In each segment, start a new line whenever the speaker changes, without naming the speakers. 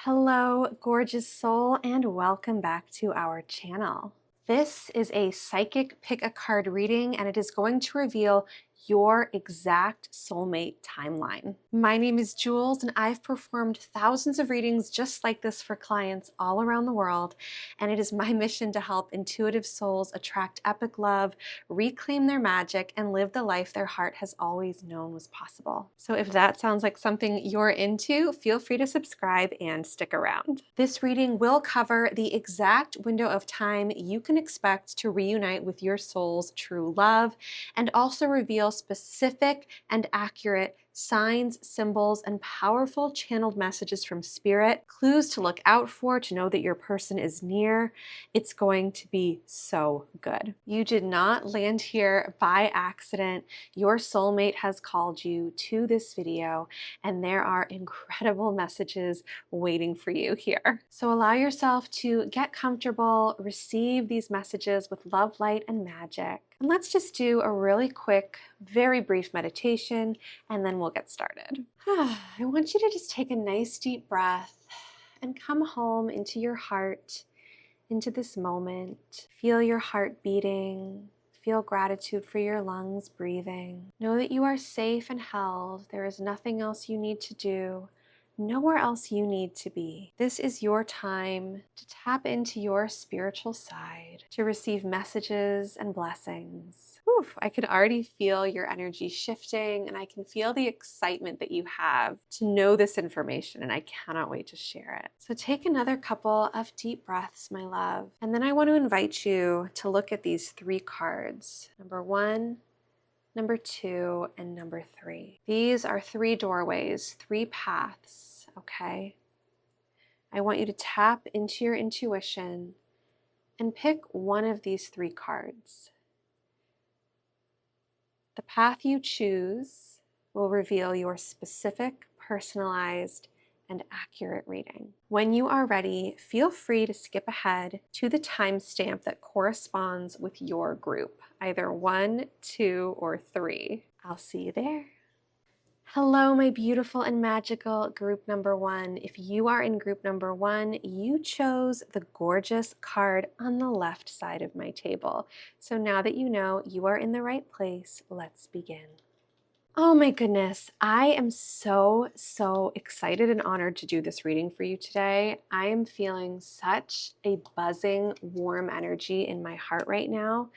Hello, gorgeous soul, and welcome back to our channel. This is a psychic pick a card reading, and it is going to reveal your exact soulmate timeline. My name is Jules, and I've performed thousands of readings just like this for clients all around the world, and it is my mission to help intuitive souls attract epic love, reclaim their magic, and live the life their heart has always known was possible. So if that sounds like something you're into, feel free to subscribe and stick around. This reading will cover the exact window of time you can expect to reunite with your soul's true love, and also reveal specific and accurate signs, symbols, and powerful channeled messages from spirit, clues to look out for to know that your person is near. It's going to be so good. You did not land here by accident. Your soulmate has called you to this video, and there are incredible messages waiting for you here. So allow yourself to get comfortable, receive these messages with love, light, and magic. And let's just do a really quick, very brief meditation, and then we'll get started. I want you to just take a nice deep breath and come home into your heart, into this moment. Feel your heart beating. Feel gratitude for your lungs breathing. Know that you are safe and held. There is nothing else you need to do. Nowhere else you need to be. This is your time to tap into your spiritual side, to receive messages and blessings. Oof, I can already feel your energy shifting, and I can feel the excitement that you have to know this information, and I cannot wait to share it. So take another couple of deep breaths, my love, and then I want to invite you to look at these three cards. Number 1, number 2, and number 3. These are 3 doorways, 3 paths, okay? I want you to tap into your intuition and pick one of these 3 cards. The path you choose will reveal your specific, personalized, and accurate reading. When you are ready, feel free to skip ahead to the timestamp that corresponds with your group, either 1, 2, or 3. I'll see you there. Hello, my beautiful and magical group number 1. If you are in group number 1, you chose the gorgeous card on the left side of my table. So now that you know you are in the right place, let's begin. Oh my goodness, I am so excited and honored to do this reading for you today. I am feeling such a buzzing, warm energy in my heart right now.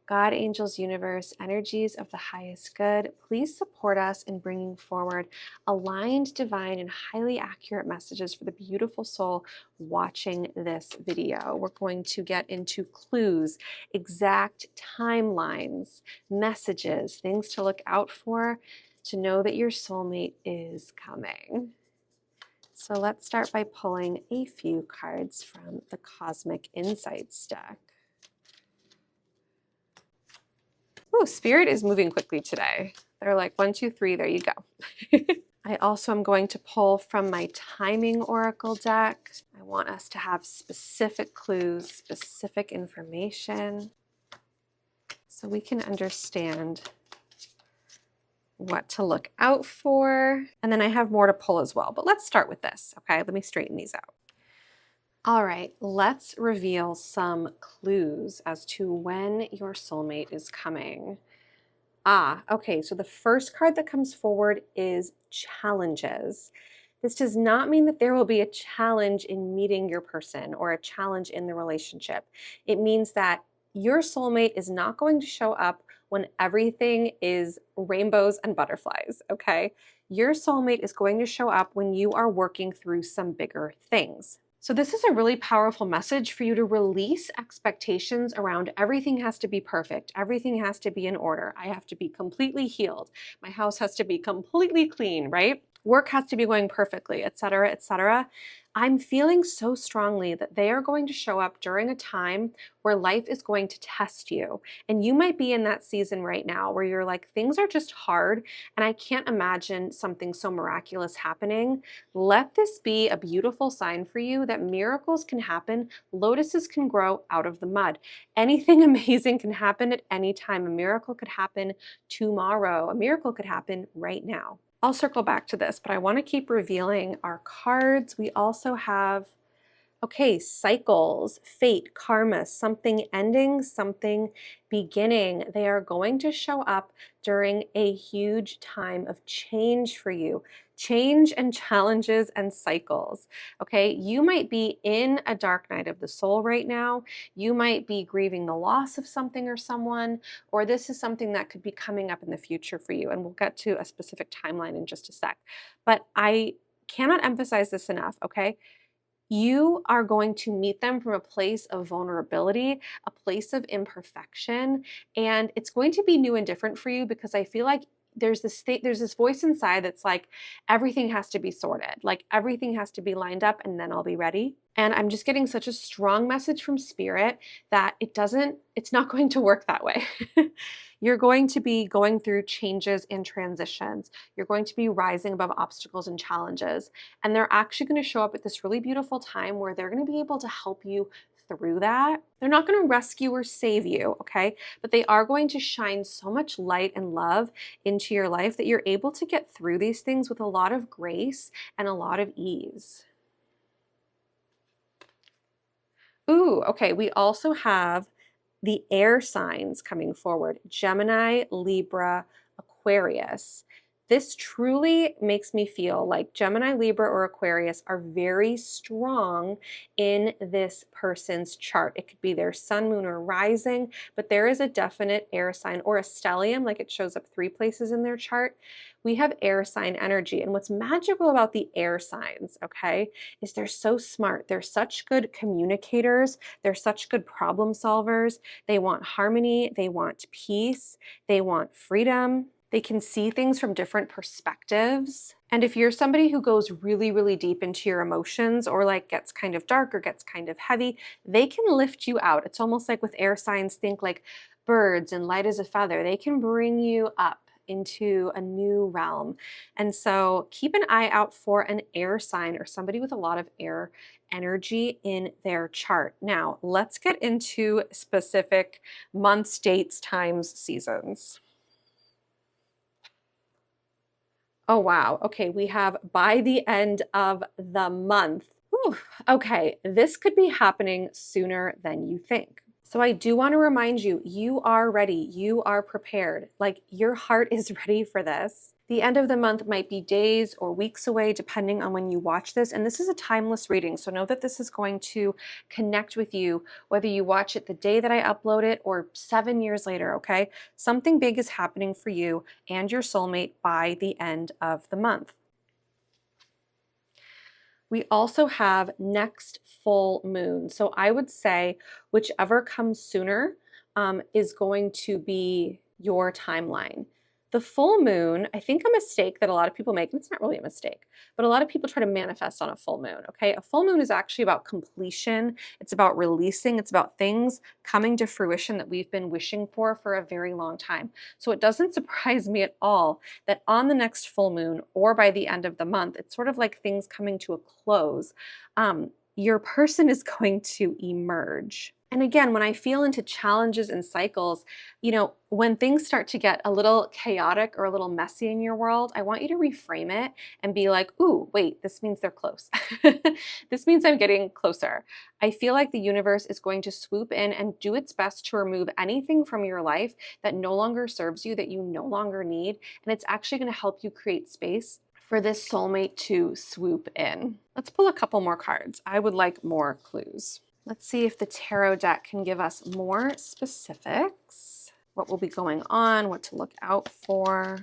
God, angels, universe, energies of the highest good, please support us in bringing forward aligned, divine, and highly accurate messages for the beautiful soul watching this video. We're going to get into clues, exact timelines, messages, things to look out for to know that your soulmate is coming. So let's start by pulling a few cards from the Cosmic Insights deck. Oh, Spirit is moving quickly today. They're like 1, 2, 3, there you go. I also am going to pull from my Timing Oracle deck. I want us to have specific clues, specific information, so we can understand what to look out for. And then I have more to pull as well, but let's start with this, okay? Let me straighten these out. All right, let's reveal some clues as to when your soulmate is coming. Okay, so the first card that comes forward is challenges. This does not mean that there will be a challenge in meeting your person or a challenge in the relationship. It means that your soulmate is not going to show up when everything is rainbows and butterflies, okay? Your soulmate is going to show up when you are working through some bigger things. So this is a really powerful message for you to release expectations around everything has to be perfect. Everything has to be in order. I have to be completely healed. My house has to be completely clean, right? Work has to be going perfectly, etc., etc. I'm feeling so strongly that they are going to show up during a time where life is going to test you. And you might be in that season right now where you're like, things are just hard and I can't imagine something so miraculous happening. Let this be a beautiful sign for you that miracles can happen. Lotuses can grow out of the mud. Anything amazing can happen at any time. A miracle could happen tomorrow. A miracle could happen right now. I'll circle back to this, but I want to keep revealing our cards. We also have, okay, cycles, fate, karma, something ending, something beginning. They are going to show up during a huge time of change for you. Change and challenges and cycles. Okay, you might be in a dark night of the soul right now. You might be grieving the loss of something or someone, or this is something that could be coming up in the future for you. And we'll get to a specific timeline in just a sec. But I cannot emphasize this enough, okay? You are going to meet them from a place of vulnerability, a place of imperfection, and it's going to be new and different for you because I feel like there's this voice inside that's like everything has to be sorted, like everything has to be lined up and then I'll be ready. And I'm just getting such a strong message from spirit that it's not going to work that way. You're going to be going through changes and transitions. You're going to be rising above obstacles and challenges. And they're actually going to show up at this really beautiful time where they're going to be able to help you through that. They're not going to rescue or save you, okay? But they are going to shine so much light and love into your life that you're able to get through these things with a lot of grace and a lot of ease. Ooh, okay. We also have the air signs coming forward: Gemini, Libra, Aquarius. This truly makes me feel like Gemini, Libra, or Aquarius are very strong in this person's chart. It could be their sun, moon, or rising, but there is a definite air sign or a stellium, like it shows up 3 places in their chart. We have air sign energy. And what's magical about the air signs, okay, is they're so smart. They're such good communicators. They're such good problem solvers. They want harmony. They want peace. They want freedom. They can see things from different perspectives. And if you're somebody who goes really, really deep into your emotions or like gets kind of dark or gets kind of heavy, they can lift you out. It's almost like with air signs, think like birds and light as a feather. They can bring you up into a new realm. And so keep an eye out for an air sign or somebody with a lot of air energy in their chart. Now, let's get into specific months, dates, times, seasons. Oh, wow. Okay, we have by the end of the month. Whew. Okay, this could be happening sooner than you think. So I do want to remind you, you are ready. You are prepared. Like your heart is ready for this. The end of the month might be days or weeks away, depending on when you watch this. And this is a timeless reading. So know that this is going to connect with you, whether you watch it the day that I upload it or 7 years later, okay? Something big is happening for you and your soulmate by the end of the month. We also have next full moon. So I would say whichever comes sooner is going to be your timeline. The full moon, I think a mistake that a lot of people make, and it's not really a mistake, but a lot of people try to manifest on a full moon, okay? A full moon is actually about completion. It's about releasing. It's about things coming to fruition that we've been wishing for a very long time. So it doesn't surprise me at all that on the next full moon or by the end of the month, it's sort of like things coming to a close. Your person is going to emerge. And again, when I feel into challenges and cycles, when things start to get a little chaotic or a little messy in your world, I want you to reframe it and be like, ooh, wait, this means they're close. This means I'm getting closer. I feel like the universe is going to swoop in and do its best to remove anything from your life that no longer serves you, that you no longer need. And it's actually going to help you create space for this soulmate to swoop in. Let's pull a couple more cards. I would like more clues. Let's see if the tarot deck can give us more specifics. What will be going on, what to look out for.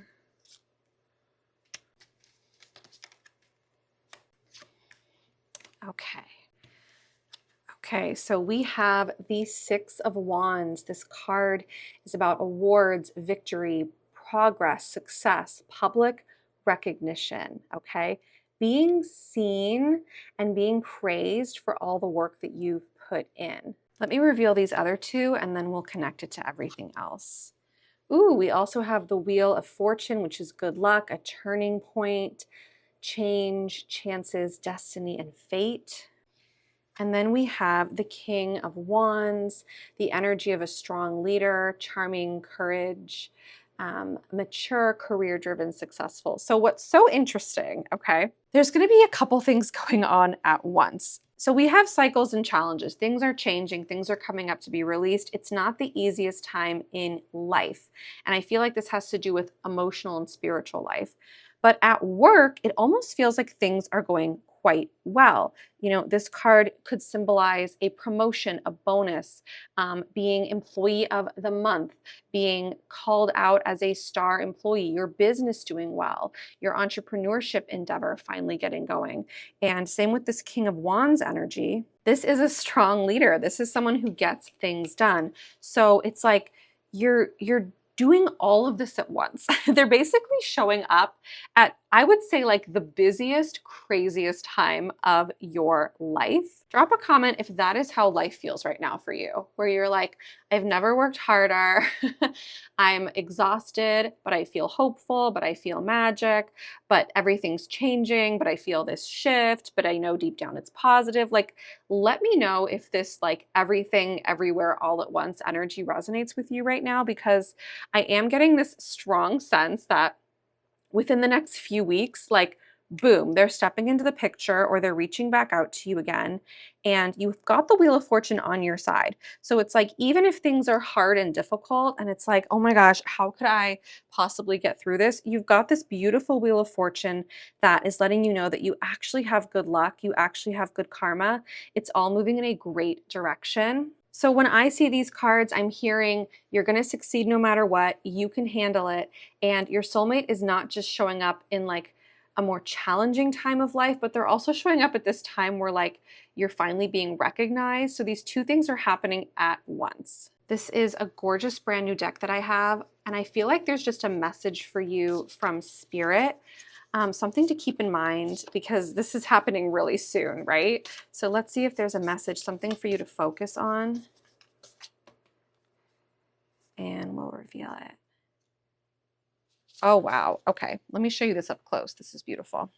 Okay, so we have the Six of Wands. This card is about awards, victory, progress, success, public recognition, okay? Being seen and being praised for all the work that you've put in. Let me reveal these other two and then we'll connect it to everything else. Ooh, we also have the Wheel of Fortune, which is good luck, a turning point, change, chances, destiny, and fate. And then we have the King of Wands, the energy of a strong leader, charming, courage, mature, career-driven, successful. So what's so interesting, okay, there's going to be a couple things going on at once. So we have cycles and challenges. Things are changing, things are coming up to be released. It's not the easiest time in life. And I feel like this has to do with emotional and spiritual life. But at work, it almost feels like things are going quite well. You know, this card could symbolize a promotion, a bonus, being employee of the month, being called out as a star employee, your business doing well, your entrepreneurship endeavor finally getting going. And same with this King of Wands energy. This is a strong leader. This is someone who gets things done. So it's like you're doing all of this at once. They're basically showing up at, I would say, like the busiest, craziest time of your life. Drop a comment if that is how life feels right now for you, where you're like, I've never worked harder. I'm exhausted, but I feel hopeful, but I feel magic, but everything's changing, but I feel this shift, but I know deep down it's positive. Like, let me know if this like everything, everywhere, all at once energy resonates with you right now, because I am getting this strong sense that within the next few weeks, like, boom, they're stepping into the picture or they're reaching back out to you again, and you've got the Wheel of Fortune on your side. So it's like, even if things are hard and difficult and it's like, oh my gosh, how could I possibly get through this? You've got this beautiful Wheel of Fortune that is letting you know that you actually have good luck, you actually have good karma. It's all moving in a great direction. So when I see these cards, I'm hearing you're going to succeed no matter what, you can handle it, and your soulmate is not just showing up in like a more challenging time of life, but they're also showing up at this time where like you're finally being recognized. So these two things are happening at once. This is a gorgeous brand new deck that I have, and I feel like there's just a message for you from Spirit. Something to keep in mind, because this is happening really soon, right? So let's see if there's a message, something for you to focus on, and we'll reveal it. Oh, wow. Okay, let me show you this up close. This is beautiful.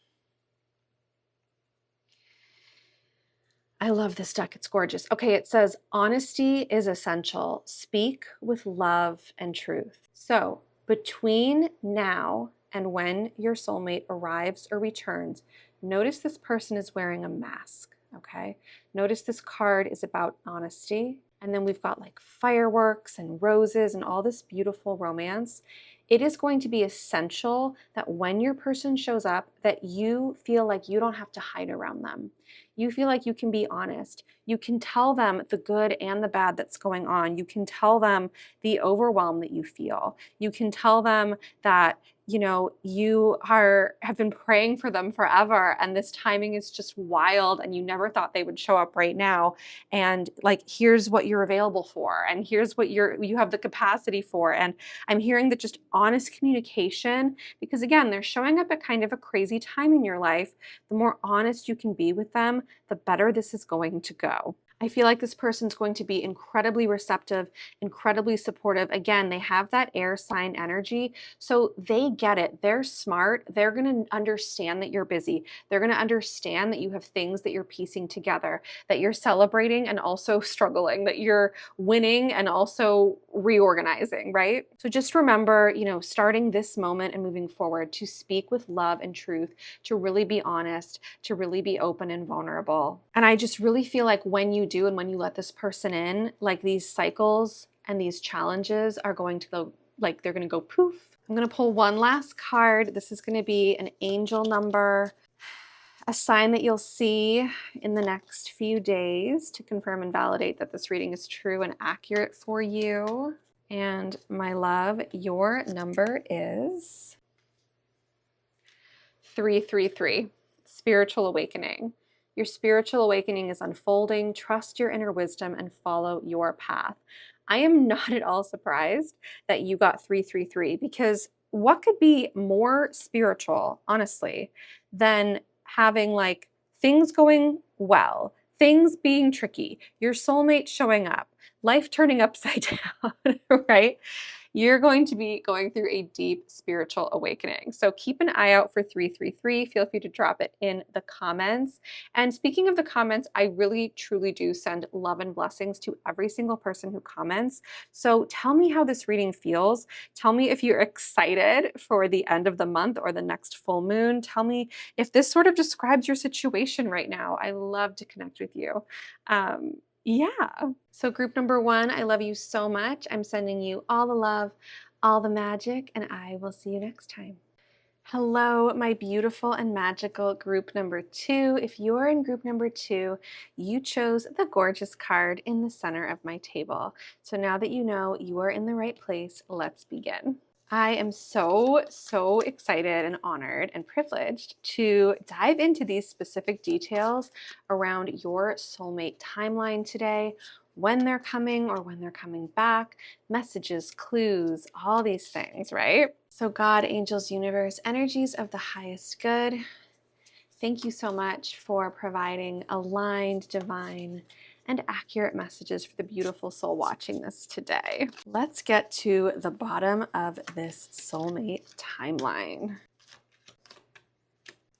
I love this deck. It's gorgeous. Okay, it says, honesty is essential. Speak with love and truth. So between now and when your soulmate arrives or returns, notice this person is wearing a mask, okay? Notice this card is about honesty. And then we've got like fireworks and roses and all this beautiful romance. It is going to be essential that when your person shows up, that you feel like you don't have to hide around them. You feel like you can be honest. You can tell them the good and the bad that's going on. You can tell them the overwhelm that you feel. You can tell them that, you know, you have been praying for them forever, and this timing is just wild, and you never thought they would show up right now. And like, here's what you're available for, and here's what you have the capacity for. And I'm hearing that just honest communication, because again, they're showing up at kind of a crazy time in your life. The more honest you can be with them, the better this is going to go. I feel like this person's going to be incredibly receptive, incredibly supportive. Again, they have that air sign energy, so they get it. They're smart. They're going to understand that you're busy. They're going to understand that you have things that you're piecing together, that you're celebrating and also struggling, that you're winning and also reorganizing, right? So just remember, you know, starting this moment and moving forward, to speak with love and truth, to really be honest, to really be open and vulnerable. And I just really feel like when you do, and when you let this person in, like, these cycles and these challenges are going to go, like, they're going to go poof. I'm going to pull one last card. This is going to be an angel number, a sign that you'll see in the next few days to confirm and validate that this reading is true and accurate for you. And my love, your number is 333, spiritual awakening. Your spiritual awakening is unfolding. Trust your inner wisdom and follow your path. I am not at all surprised that you got 333, because what could be more spiritual, honestly, than having like things going well, things being tricky, your soulmate showing up, life turning upside down, right? You're going to be going through a deep spiritual awakening. So keep an eye out for 333. Feel free to drop it in the comments. And speaking of the comments, I really truly do send love and blessings to every single person who comments. So tell me how this reading feels. Tell me if you're excited for the end of the month or the next full moon. Tell me if this sort of describes your situation right now. I love to connect with you. Yeah. So group number 1, I love you so much. I'm sending you all the love, all the magic, and I will see you next time. Hello, my beautiful and magical group number 2. If you're in group number 2, you chose the gorgeous card in the center of my table. So now that you know you are in the right place, let's begin. I am so excited and honored and privileged to dive into these specific details around your soulmate timeline today, when they're coming or when they're coming back, messages, clues, all these things, right? So God, angels, universe, energies of the highest good, thank you so much for providing aligned, divine, and accurate messages for the beautiful soul watching this today. Let's get to the bottom of this soulmate timeline.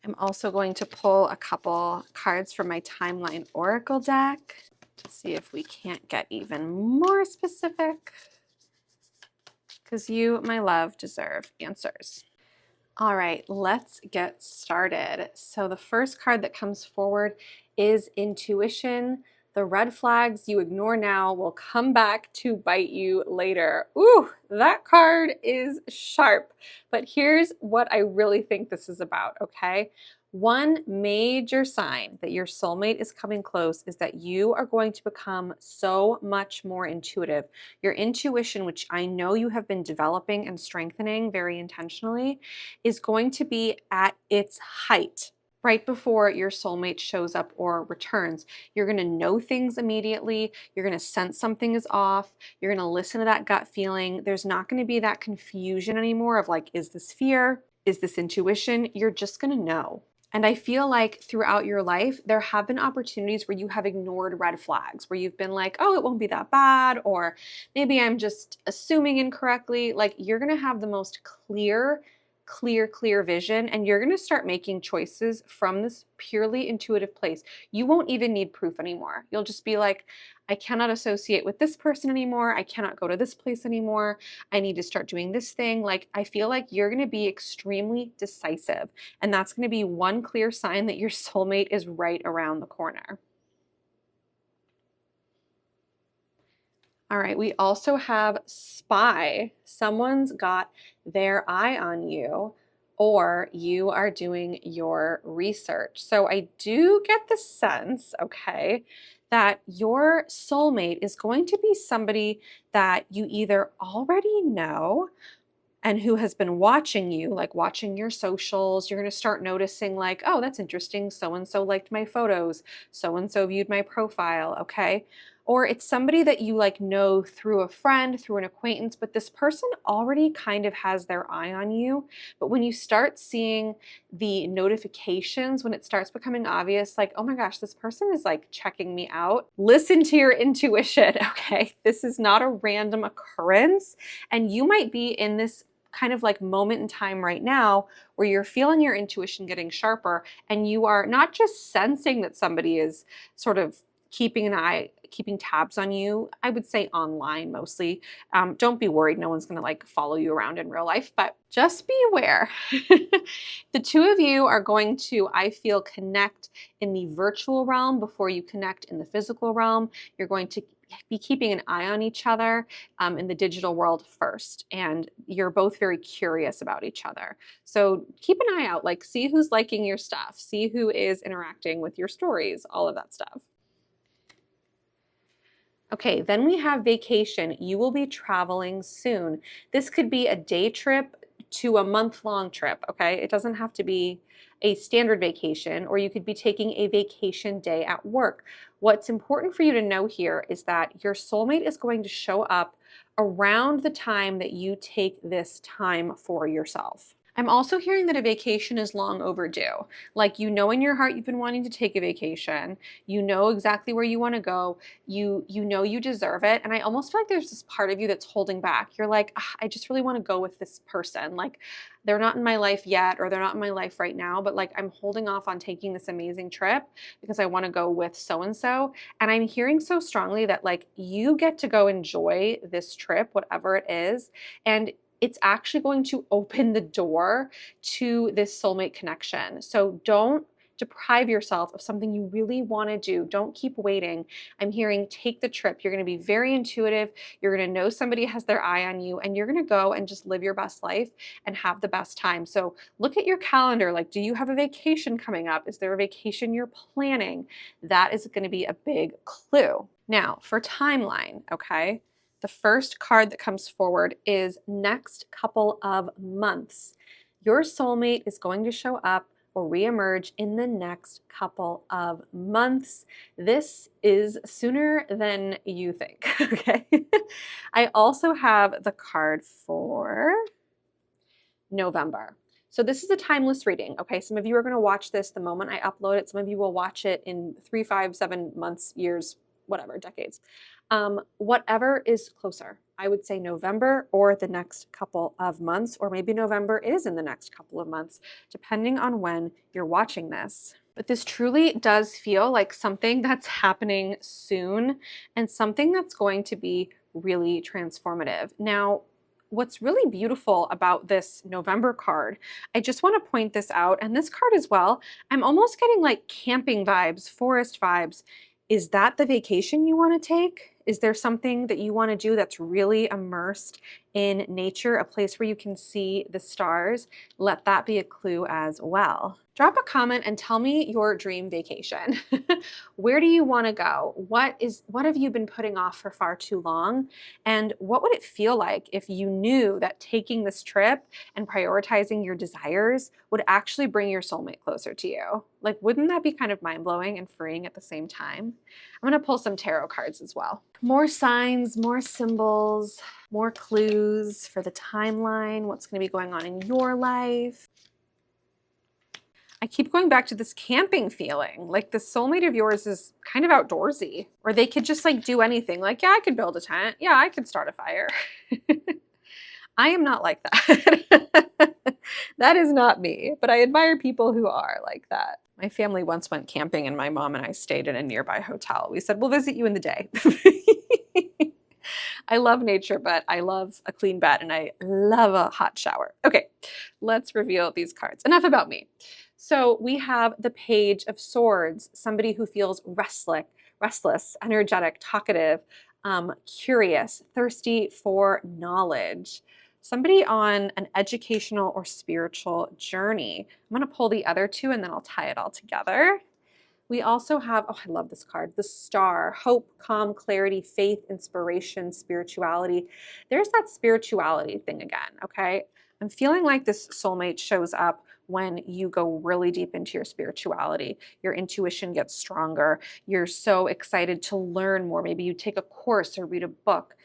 I'm also going to pull a couple cards from my timeline oracle deck to see if we can't get even more specific, because you, my love, deserve answers. All right, let's get started. So the first card that comes forward is intuition. The red flags you ignore now will come back to bite you later. Ooh, that card is sharp. But here's what I really think this is about, okay? One major sign that your soulmate is coming close is that you are going to become so much more intuitive. Your intuition, which I know you have been developing and strengthening very intentionally, is going to be at its height right before your soulmate shows up or returns. You're going to know things immediately. You're going to sense something is off. You're going to listen to that gut feeling. There's not going to be that confusion anymore of like, is this fear? Is this intuition? You're just going to know. And I feel like throughout your life, there have been opportunities where you have ignored red flags, where you've been like, oh, it won't be that bad, or maybe I'm just assuming incorrectly. Like, you're going to have the most clear vision, and you're going to start making choices from this purely intuitive place. You won't even need proof anymore. You'll just be like, I cannot associate with this person anymore. I cannot go to this place anymore. I need to start doing this thing. Like, I feel like you're going to be extremely decisive, and that's going to be one clear sign that your soulmate is right around the corner. All right, we also have spy. Someone's got their eye on you, or you are doing your research. So I do get the sense, okay, that your soulmate is going to be somebody that you either already know and who has been watching you, like watching your socials. You're going to start noticing like, oh, that's interesting. So-and-so liked my photos. So-and-so viewed my profile. Okay. Or it's somebody that you like know through a friend, through an acquaintance, but this person already kind of has their eye on you. But when you start seeing the notifications, when it starts becoming obvious, like, oh my gosh, this person is like checking me out, listen to your intuition. Okay. This is not a random occurrence. And you might be in this kind of like moment in time right now where you're feeling your intuition getting sharper, and you are not just sensing that somebody is sort of keeping tabs on you. I would say online mostly. Don't be worried. No one's going to like follow you around in real life, but just be aware. The two of you are going to, I feel, connect in the virtual realm before you connect in the physical realm. You're going to be keeping an eye on each other in the digital world first. And you're both very curious about each other. So keep an eye out, like see who's liking your stuff, see who is interacting with your stories, all of that stuff. Okay, then we have vacation. You will be traveling soon. This could be a day trip to a month-long trip, okay? It doesn't have to be a standard vacation, or you could be taking a vacation day at work. What's important for you to know here is that your soulmate is going to show up around the time that you take this time for yourself. I'm also hearing that a vacation is long overdue. Like, you know in your heart you've been wanting to take a vacation. You know exactly where you want to go. You know you deserve it. And I almost feel like there's this part of you that's holding back. You're like, "Ah, I just really want to go with this person. Like, they're not in my life yet, or they're not in my life right now, but like I'm holding off on taking this amazing trip because I want to go with so and so." And I'm hearing so strongly that like you get to go enjoy this trip, whatever it is. And it's actually going to open the door to this soulmate connection. So don't deprive yourself of something you really want to do. Don't keep waiting. I'm hearing take the trip. You're going to be very intuitive. You're going to know somebody has their eye on you, and you're going to go and just live your best life and have the best time. So look at your calendar. Like, do you have a vacation coming up? Is there a vacation you're planning? That is going to be a big clue. Now, for timeline, okay? The first card that comes forward is next couple of months. Your soulmate is going to show up or reemerge in the next couple of months. This is sooner than you think, okay? I also have the card for November. So this is a timeless reading, okay? Some of you are going to watch this the moment I upload it. Some of you will watch it in 3, 5, 7 months, years, whatever, decades. Whatever is closer. I would say November or the next couple of months, or maybe November is in the next couple of months, depending on when you're watching this. But this truly does feel like something that's happening soon and something that's going to be really transformative. Now, what's really beautiful about this November card, I just want to point this out, and this card as well, I'm almost getting like camping vibes, forest vibes. Is that the vacation you want to take? Is there something that you want to do that's really immersed in nature, a place where you can see the stars? Let that be a clue as well. Drop a comment and tell me your dream vacation. Where do you want to go? What have you been putting off for far too long? And what would it feel like if you knew that taking this trip and prioritizing your desires would actually bring your soulmate closer to you? Like, wouldn't that be kind of mind-blowing and freeing at the same time? I'm going to pull some tarot cards as well. More signs, more symbols, more clues for the timeline, what's going to be going on in your life. I keep going back to this camping feeling. Like, the soulmate of yours is kind of outdoorsy, or they could just like do anything. Like, yeah, I could build a tent. Yeah, I could start a fire. I am not like that. That is not me, but I admire people who are like that. My family once went camping and my mom and I stayed in a nearby hotel. We said, we'll visit you in the day. I love nature, but I love a clean bed and I love a hot shower. Okay, let's reveal these cards. Enough about me. So we have the Page of Swords, somebody who feels restless, energetic, talkative, curious, thirsty for knowledge. Somebody on an educational or spiritual journey. I'm going to pull the other two and then I'll tie it all together. We also have, oh, I love this card, the Star, hope, calm, clarity, faith, inspiration, spirituality. There's that spirituality thing again, okay? I'm feeling like this soulmate shows up when you go really deep into your spirituality. Your intuition gets stronger. You're so excited to learn more. Maybe you take a course or read a book.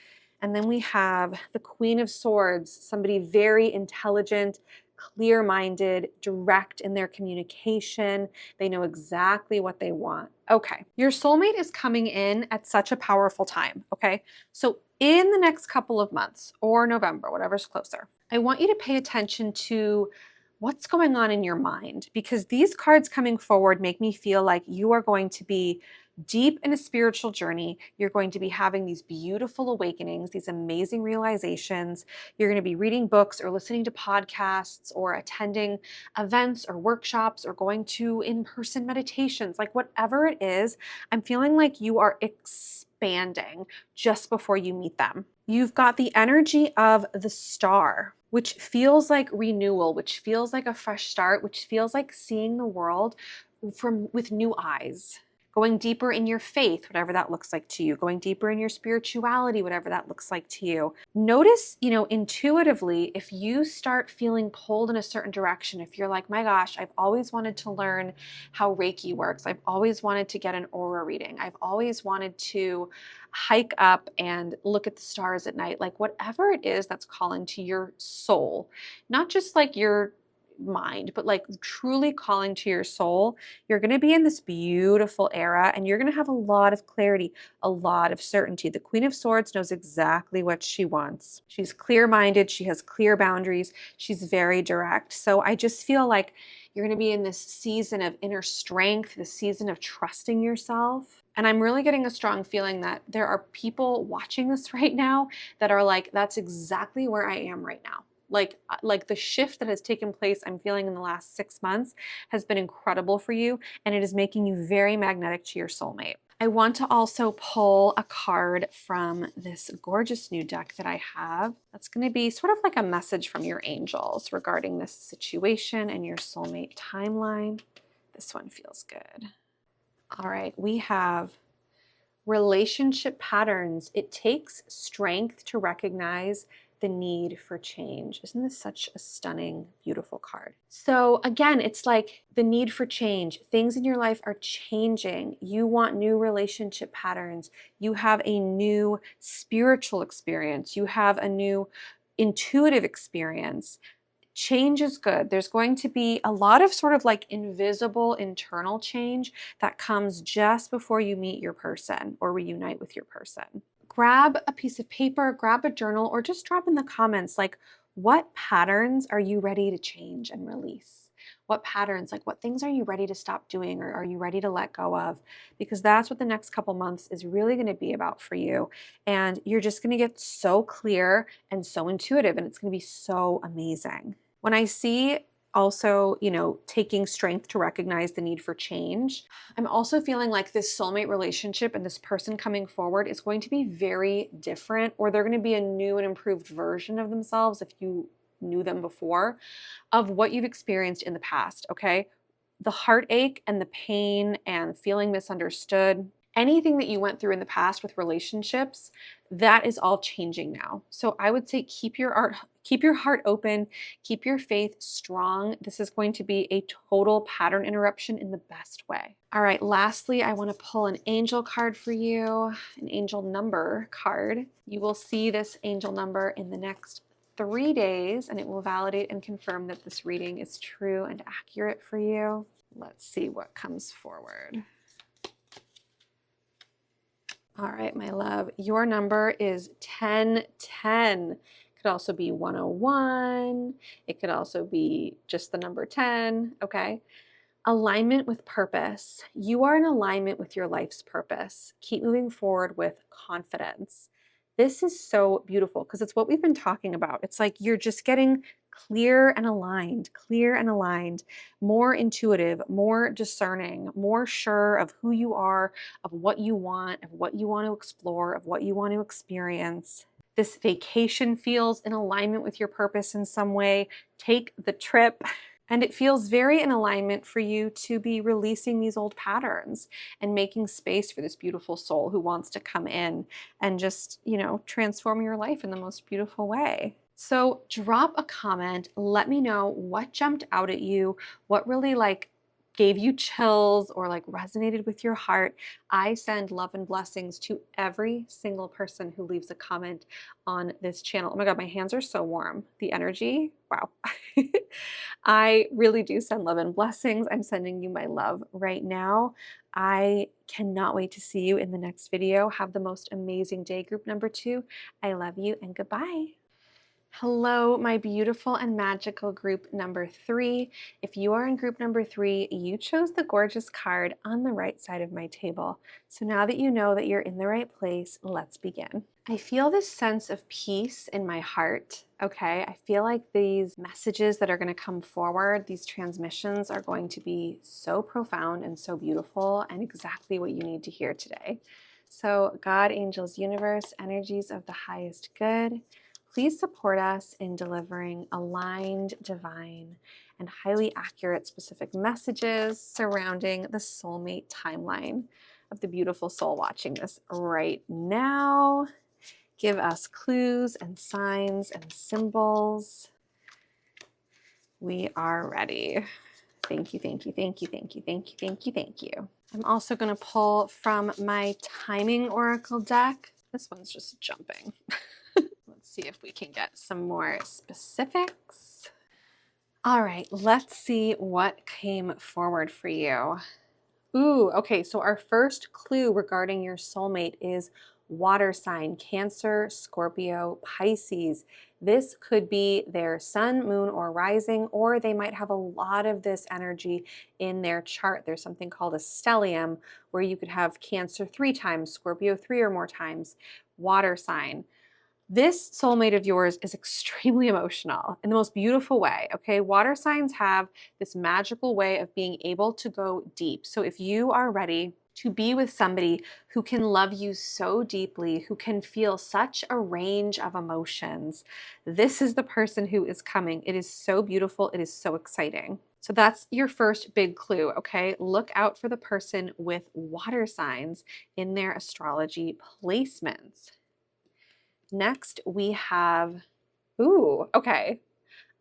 And then we have the Queen of Swords, somebody very intelligent, clear-minded, direct in their communication. They know exactly what they want. Okay, your soulmate is coming in at such a powerful time, okay? So in the next couple of months, or November, whatever's closer, I want you to pay attention to what's going on in your mind, because these cards coming forward make me feel like you are going to be deep in a spiritual journey. You're going to be having these beautiful awakenings, these amazing realizations. You're going to be reading books or listening to podcasts or attending events or workshops or going to in-person meditations, like whatever it is. I'm feeling like you are expanding just before you meet them. You've got the energy of the Star, which feels like renewal, which feels like a fresh start, which feels like seeing the world with new eyes. Going deeper in your faith, whatever that looks like to you, going deeper in your spirituality, whatever that looks like to you. Notice, intuitively, if you start feeling pulled in a certain direction, if you're like, my gosh, I've always wanted to learn how Reiki works. I've always wanted to get an aura reading. I've always wanted to hike up and look at the stars at night. Like, whatever it is that's calling to your soul, not just like your mind, but like truly calling to your soul, you're going to be in this beautiful era and you're going to have a lot of clarity, a lot of certainty. The Queen of Swords knows exactly what she wants. She's clear-minded. She has clear boundaries. She's very direct. So I just feel like you're going to be in this season of inner strength, this season of trusting yourself. And I'm really getting a strong feeling that there are people watching this right now that are like, that's exactly where I am right now. Like the shift that has taken place, I'm feeling in the last 6 months has been incredible for you, and it is making you very magnetic to your soulmate. I want to also pull a card from this gorgeous new deck that I have. That's going to be sort of like a message from your angels regarding this situation and your soulmate timeline. This one feels good. All right, we have relationship patterns. It takes strength to recognize the need for change. Isn't this such a stunning, beautiful card? So again, it's like the need for change. Things in your life are changing. You want new relationship patterns. You have a new spiritual experience. You have a new intuitive experience. Change is good. There's going to be a lot of sort of like invisible internal change that comes just before you meet your person or reunite with your person. Grab a piece of paper, grab a journal, or just drop in the comments, like, what patterns are you ready to change and release? What patterns, like what things are you ready to stop doing or are you ready to let go of? Because that's what the next couple months is really going to be about for you. And you're just going to get so clear and so intuitive, and it's going to be so amazing. When I see also, taking strength to recognize the need for change, I'm also feeling like this soulmate relationship and this person coming forward is going to be very different, or they're going to be a new and improved version of themselves if you knew them before, of what you've experienced in the past, okay? The heartache and the pain and feeling misunderstood, anything that you went through in the past with relationships, that is all changing now. So I would say keep your heart open, keep your faith strong. This is going to be a total pattern interruption in the best way. All right, lastly, I want to pull an angel card for you, an angel number card. You will see this angel number in the next 3 days, and it will validate and confirm that this reading is true and accurate for you. Let's see what comes forward. All right, my love, your number is 1010. It could also be 101. It could also be just the number 10, okay? Alignment with purpose. You are in alignment with your life's purpose. Keep moving forward with confidence. This is so beautiful because it's what we've been talking about. It's like you're just getting clear and aligned, more intuitive, more discerning, more sure of who you are, of what you want to explore, of what you want to experience. This vacation feels in alignment with your purpose in some way. Take the trip. And it feels very in alignment for you to be releasing these old patterns and making space for this beautiful soul who wants to come in and just, transform your life in the most beautiful way. So drop a comment. Let me know what jumped out at you, what really gave you chills or resonated with your heart. I send love and blessings to every single person who leaves a comment on this channel. Oh my God, my hands are so warm. The energy, wow. I really do send love and blessings. I'm sending you my love right now. I cannot wait to see you in the next video. Have the most amazing day, group number 2. I love you and goodbye. Hello, my beautiful and magical group number 3. If you are in group number 3, you chose the gorgeous card on the right side of my table. So now that you know that you're in the right place, let's begin. I feel this sense of peace in my heart, okay? I feel like these messages that are going to come forward, these transmissions are going to be so profound and so beautiful and exactly what you need to hear today. So God, angels, universe, energies of the highest good, please support us in delivering aligned, divine, and highly accurate specific messages surrounding the soulmate timeline of the beautiful soul watching this right now. Give us clues and signs and symbols. We are ready. Thank you, thank you, thank you, thank you, thank you, thank you, thank you. I'm also going to pull from my timing oracle deck. This one's just jumping. Let's see if we can get some more specifics. All right, let's see what came forward for you. Ooh, okay, so our first clue regarding your soulmate is water sign, Cancer, Scorpio, Pisces. This could be their sun, moon, or rising, or they might have a lot of this energy in their chart. There's something called a stellium where you could have Cancer 3 times, Scorpio 3 or more times, water sign. This soulmate of yours is extremely emotional in the most beautiful way, okay? Water signs have this magical way of being able to go deep. So if you are ready to be with somebody who can love you so deeply, who can feel such a range of emotions, this is the person who is coming. It is so beautiful. It is so exciting. So that's your first big clue, okay? Look out for the person with water signs in their astrology placements. Next, we have, ooh, okay.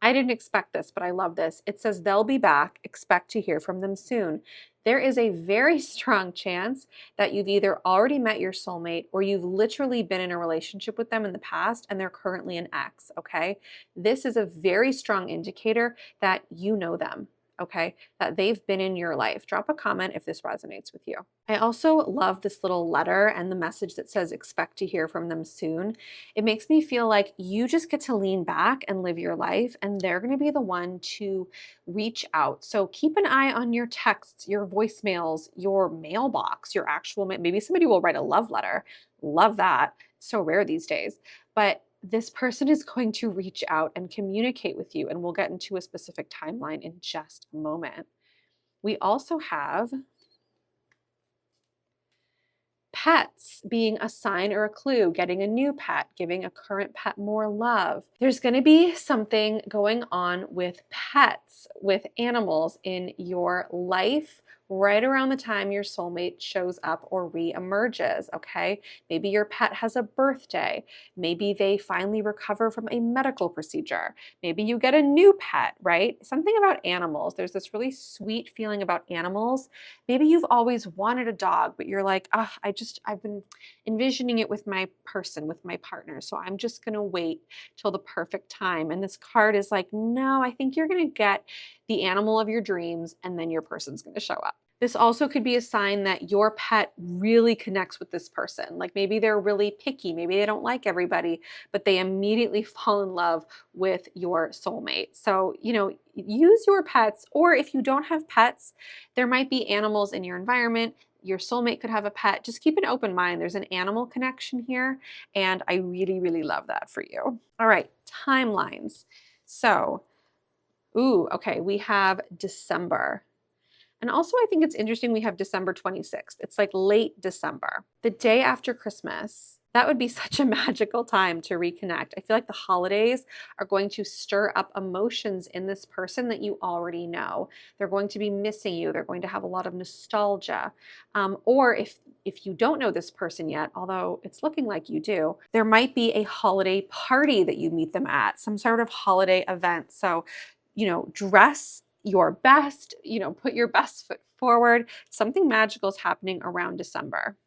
I didn't expect this, but I love this. It says they'll be back. Expect to hear from them soon. There is a very strong chance that you've either already met your soulmate or you've literally been in a relationship with them in the past and they're currently an ex, okay? This is a very strong indicator that you know them, okay? That they've been in your life. Drop a comment if this resonates with you. I also love this little letter and the message that says expect to hear from them soon. It makes me feel like you just get to lean back and live your life, and they're going to be the one to reach out. So keep an eye on your texts, your voicemails, your mailbox, your actual, maybe somebody will write a love letter. Love that. It's so rare these days. But this person is going to reach out and communicate with you, and we'll get into a specific timeline in just a moment. We also have pets being a sign or a clue, getting a new pet, giving a current pet more love. There's going to be something going on with pets, with animals in your life right around the time your soulmate shows up or re-emerges, okay? Maybe your pet has a birthday. Maybe they finally recover from a medical procedure. Maybe you get a new pet, right? Something about animals. There's this really sweet feeling about animals. Maybe you've always wanted a dog, but you're like, oh, I've been envisioning it with my person, with my partner. So I'm just going to wait till the perfect time. And this card is like, no, I think you're going to get the animal of your dreams and then your person's going to show up. This also could be a sign that your pet really connects with this person. Like maybe they're really picky. Maybe they don't like everybody, but they immediately fall in love with your soulmate. So, use your pets, or if you don't have pets, there might be animals in your environment. Your soulmate could have a pet. Just keep an open mind. There's an animal connection here, and I really, really love that for you. All right, timelines. So, okay, we have December. And also, I think it's interesting we have December 26th. It's like late December, the day after Christmas. That would be such a magical time to reconnect. I feel like the holidays are going to stir up emotions in this person that you already know. They're going to be missing you. They're going to have a lot of nostalgia. Or if you don't know this person yet, although it's looking like you do, there might be a holiday party that you meet them at, some sort of holiday event. So, dress your best, put your best foot forward. Something magical is happening around December.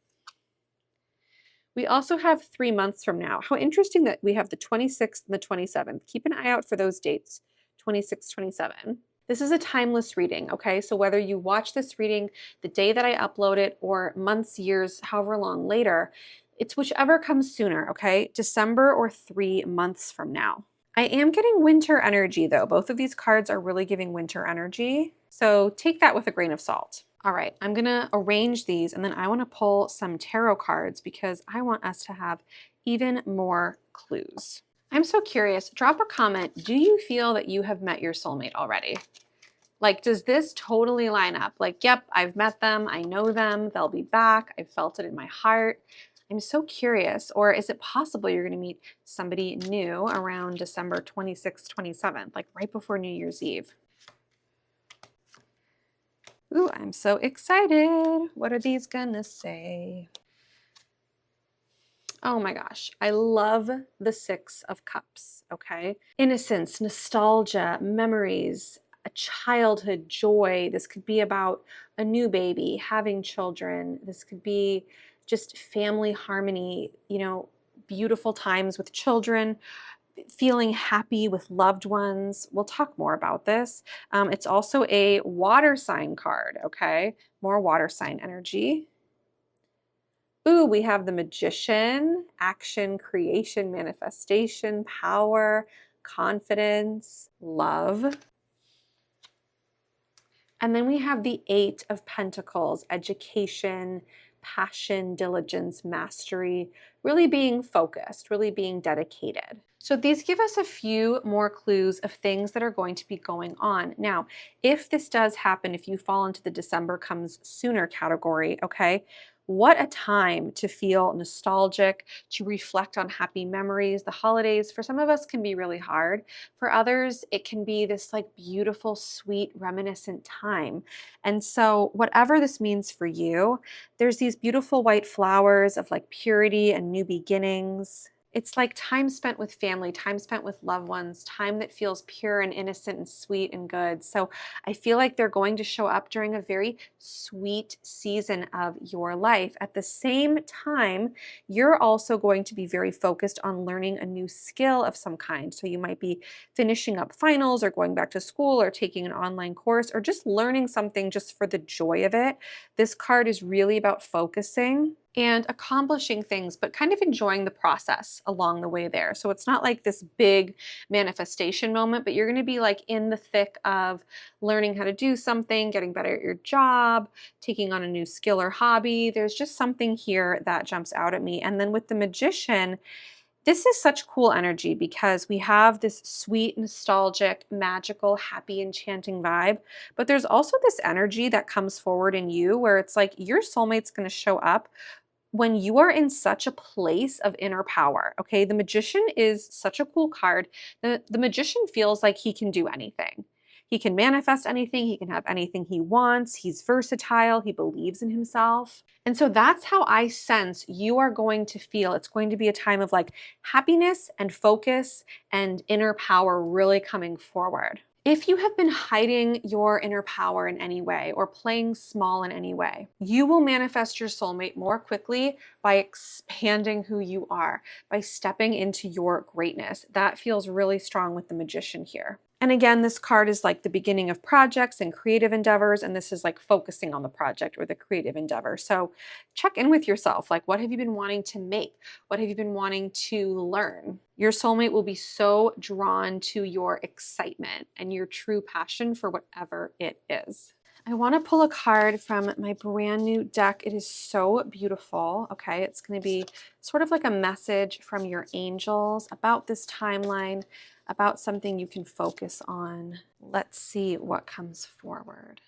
We also have 3 months from now. How interesting that we have the 26th and the 27th. Keep an eye out for those dates, 26, 27. This is a timeless reading, okay? So whether you watch this reading the day that I upload it or months, years, however long later, it's whichever comes sooner, okay? December or 3 months from now. I am getting winter energy though. Both of these cards are really giving winter energy. So take that with a grain of salt. All right, I'm gonna arrange these and then I wanna pull some tarot cards because I want us to have even more clues. I'm so curious, drop a comment. Do you feel that you have met your soulmate already? Like, does this totally line up? Like, yep, I've met them, I know them, they'll be back, I've felt it in my heart. I'm so curious. Or is it possible you're going to meet somebody new around December 26th, 27th, like right before New Year's Eve? Ooh, I'm so excited. What are these gonna say? Oh my gosh, I love the 6 of Cups, okay? Innocence, nostalgia, memories, a childhood joy. This could be about a new baby, having children. This could be just family harmony, beautiful times with children. feeling happy with loved ones. We'll talk more about this. It's also a water sign card, okay? More water sign energy. Ooh, we have the Magician, action, creation, manifestation, power, confidence, love. And then we have the Eight of Pentacles, education, passion, diligence, mastery, really being focused, really being dedicated. So these give us a few more clues of things that are going to be going on. Now, if this does happen, if you fall into the December comes sooner category, okay, what a time to feel nostalgic, to reflect on happy memories. The holidays, for some of us, can be really hard. For others, it can be this like beautiful, sweet, reminiscent time. And so whatever this means for you, there's these beautiful white flowers of like purity and new beginnings. It's like time spent with family, time spent with loved ones, time that feels pure and innocent and sweet and good. So I feel like they're going to show up during a very sweet season of your life. At the same time, you're also going to be very focused on learning a new skill of some kind. So you might be finishing up finals or going back to school or taking an online course or just learning something just for the joy of it. This card is really about focusing and accomplishing things, but kind of enjoying the process along the way there. So it's not like this big manifestation moment, but you're going to be like in the thick of learning how to do something, getting better at your job, taking on a new skill or hobby. There's just something here that jumps out at me. And then with the Magician, this is such cool energy because we have this sweet, nostalgic, magical, happy, enchanting vibe. But there's also this energy that comes forward in you where it's like your soulmate's going to show up when you are in such a place of inner power. Okay, the Magician is such a cool card. The Magician feels like he can do anything. He can manifest anything, he can have anything he wants, he's versatile, he believes in himself. And so that's how I sense you are going to feel. It's going to be a time of like happiness and focus and inner power really coming forward. If you have been hiding your inner power in any way or playing small in any way, you will manifest your soulmate more quickly by expanding who you are, by stepping into your greatness. That feels really strong with the Magician here. And again, this card is like the beginning of projects and creative endeavors, and this is like focusing on the project or the creative endeavor. So check in with yourself. Like, what have you been wanting to make? What have you been wanting to learn? Your soulmate will be so drawn to your excitement and your true passion for whatever it is. I want to pull a card from my brand new deck. It is so beautiful. Okay, it's going to be sort of like a message from your angels about this timeline, about something you can focus on. Let's see what comes forward.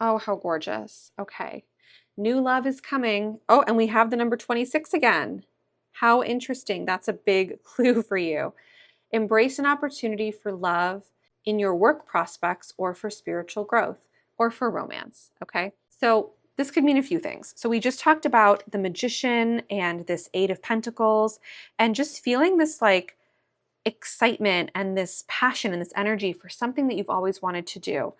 Oh, how gorgeous. Okay, new love is coming. Oh, and we have the number 26 again. How interesting. That's a big clue for you. Embrace an opportunity for love in your work prospects or for spiritual growth or for romance, okay? So this could mean a few things. So we just talked about the Magician and this Eight of Pentacles and just feeling this like excitement and this passion and this energy for something that you've always wanted to do.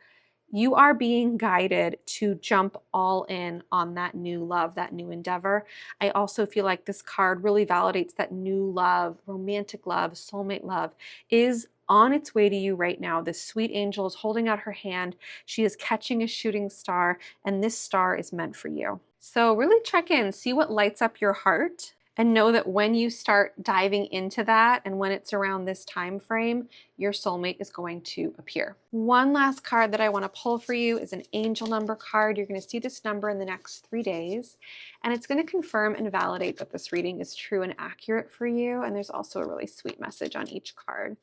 You are being guided to jump all in on that new love, that new endeavor. I also feel like this card really validates that new love, romantic love, soulmate love is on its way to you right now. This sweet angel is holding out her hand. She is catching a shooting star, and this star is meant for you. So really check in, see what lights up your heart. And know that when you start diving into that and when it's around this time frame, your soulmate is going to appear. One last card that I want to pull for you is an angel number card. You're going to see this number in the next 3 days, and it's going to confirm and validate that this reading is true and accurate for you. And there's also a really sweet message on each card.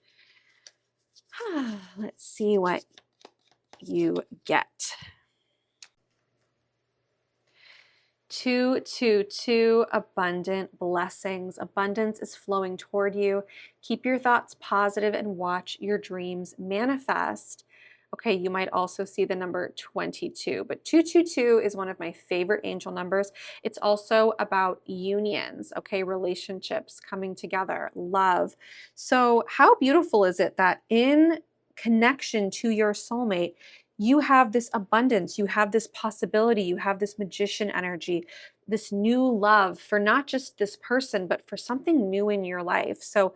Let's see what you get. 222, abundant blessings. Abundance is flowing toward you. Keep your thoughts positive and watch your dreams manifest. Okay, you might also see the number 22, but 222 is one of my favorite angel numbers. It's also about unions, okay, relationships coming together, love. So how beautiful is it that in connection to your soulmate, you have this abundance, you have this possibility, you have this magician energy, this new love for not just this person, but for something new in your life. So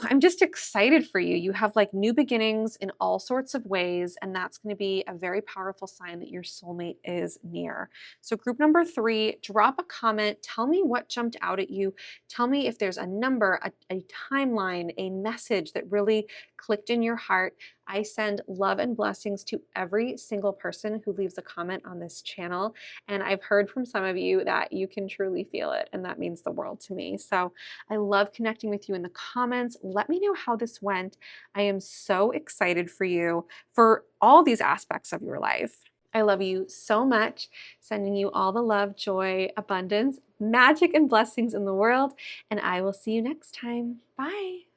I'm just excited for you. You have like new beginnings in all sorts of ways, and that's going to be a very powerful sign that your soulmate is near. So, group number 3, drop a comment. Tell me what jumped out at you. Tell me if there's a number, a timeline, a message that really clicked in your heart. I send love and blessings to every single person who leaves a comment on this channel. And I've heard from some of you that you can truly feel it, and that means the world to me. So, I love connecting with you in the comments. Let me know how this went. I am so excited for you for all these aspects of your life. I love you so much. Sending you all the love, joy, abundance, magic, and blessings in the world. And I will see you next time. Bye.